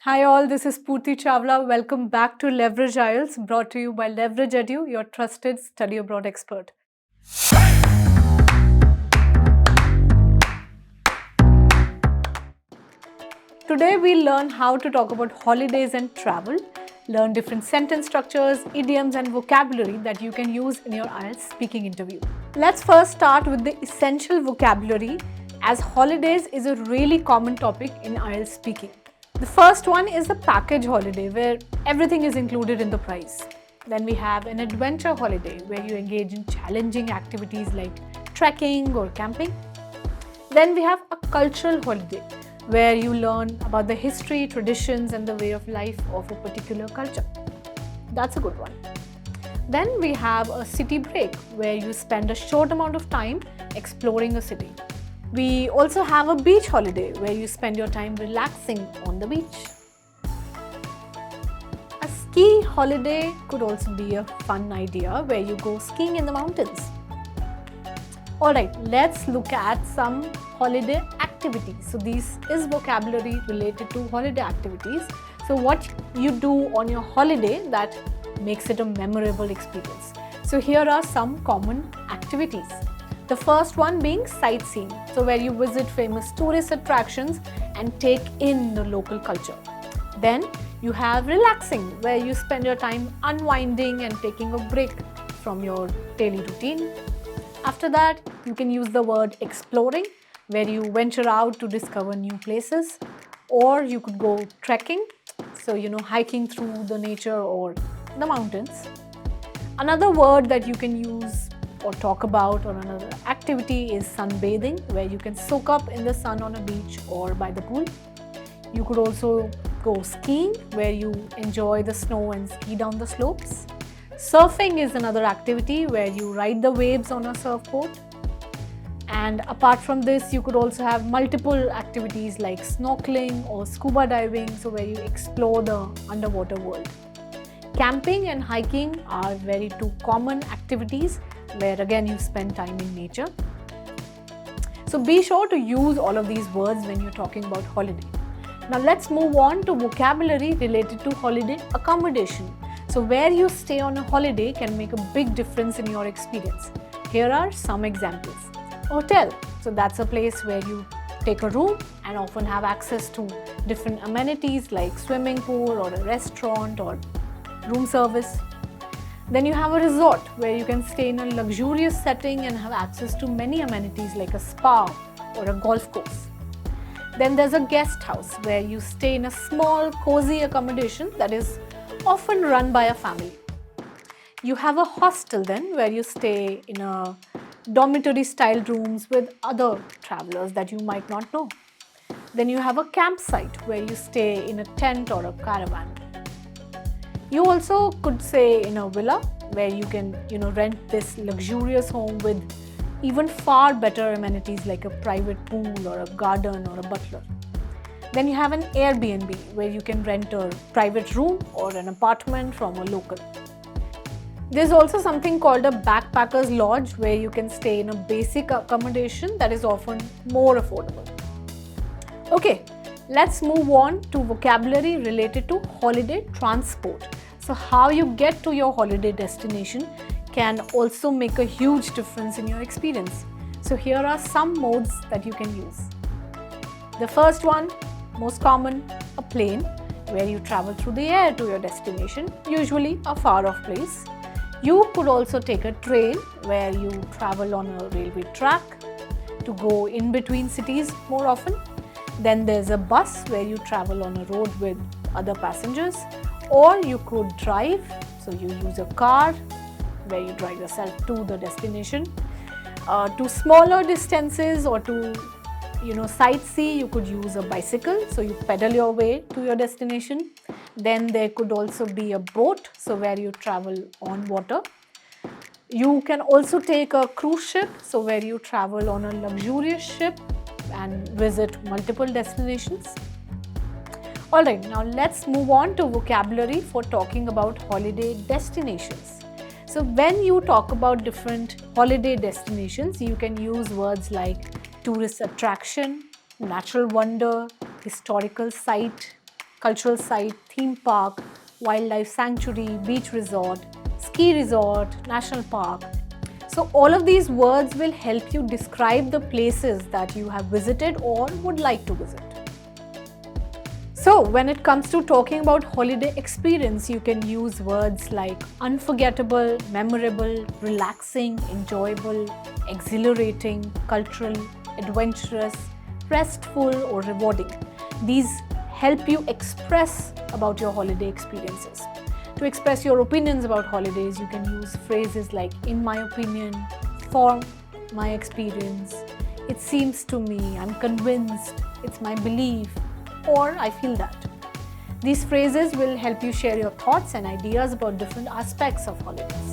Hi all, this is Purti Chawla. Welcome back to Leverage IELTS, brought to you by Leverage Edu, your trusted study abroad expert. Today we'll learn how to talk about holidays and travel, learn different sentence structures, idioms and vocabulary that you can use in your IELTS speaking interview. Let's first start with the essential vocabulary, as holidays is a really common topic in IELTS speaking. The first one is a package holiday where everything is included in the price. Then we have an adventure holiday where you engage in challenging activities like trekking or camping. Then we have a cultural holiday where you learn about the history, traditions and the way of life of a particular culture. That's a good one. Then we have a city break where you spend a short amount of time exploring a city. We also have a beach holiday where you spend your time relaxing on the beach. A ski holiday could also be a fun idea where you go skiing in the mountains. Alright, let's look at some holiday activities. So this is vocabulary related to holiday activities. So what you do on your holiday that makes it a memorable experience. So here are some common activities. The first one being sightseeing, so where you visit famous tourist attractions and take in the local culture. Then you have relaxing, where you spend your time unwinding and taking a break from your daily routine. After that, you can use the word exploring, where you venture out to discover new places, or you could go trekking, so hiking through the nature or the mountains. Another word that you can use or talk about on another activity is sunbathing, where you can soak up in the sun on a beach or by the pool. You could also go skiing, where you enjoy the snow and ski down the slopes. Surfing is another activity where you ride the waves on a surfboard. And apart from this, you could also have multiple activities like snorkeling or scuba diving, so where you explore the underwater world. Camping and hiking are very two common activities where again you spend time in nature. So be sure to use all of these words when you're talking about holiday. Now let's move on to vocabulary related to holiday accommodation. So where you stay on a holiday can make a big difference in your experience. Here are some examples. Hotel, so that's a place where you take a room and often have access to different amenities like swimming pool or a restaurant or room service. Then you have a resort where you can stay in a luxurious setting and have access to many amenities like a spa or a golf course. Then there's a guest house where you stay in a small cozy accommodation that is often run by a family. You have a hostel then where you stay in a dormitory style rooms with other travelers that you might not know. Then you have a campsite where you stay in a tent or a caravan. You also could stay in a villa where you can rent this luxurious home with even far better amenities like a private pool or a garden or a butler. Then you have an Airbnb where you can rent a private room or an apartment from a local. There's also something called a backpacker's lodge where you can stay in a basic accommodation that is often more affordable. Okay, let's move on to vocabulary related to holiday transport. So how you get to your holiday destination can also make a huge difference in your experience. So here are some modes that you can use. The first one, most common, a plane, where you travel through the air to your destination, usually a far off place. You could also take a train where you travel on a railway track to go in between cities more often. Then there's a bus where you travel on a road with other passengers, or you could drive, so you use a car where you drive yourself to the destination. To smaller distances or to sightsee, you could use a bicycle, so you pedal your way to your destination. Then there could also be a boat, so where you travel on water. You can also take a cruise ship, so where you travel on a luxurious ship and visit multiple destinations. Alright, now let's move on to vocabulary for talking about holiday destinations. So when you talk about different holiday destinations, you can use words like tourist attraction, natural wonder, historical site, cultural site, theme park, wildlife sanctuary, beach resort, ski resort, national park. So all of these words will help you describe the places that you have visited or would like to visit. So when it comes to talking about holiday experience, you can use words like unforgettable, memorable, relaxing, enjoyable, exhilarating, cultural, adventurous, restful, or rewarding. These help you express about your holiday experiences. To express your opinions about holidays, you can use phrases like in my opinion, for my experience, it seems to me, I'm convinced, it's my belief, or I feel that. These phrases will help you share your thoughts and ideas about different aspects of holidays.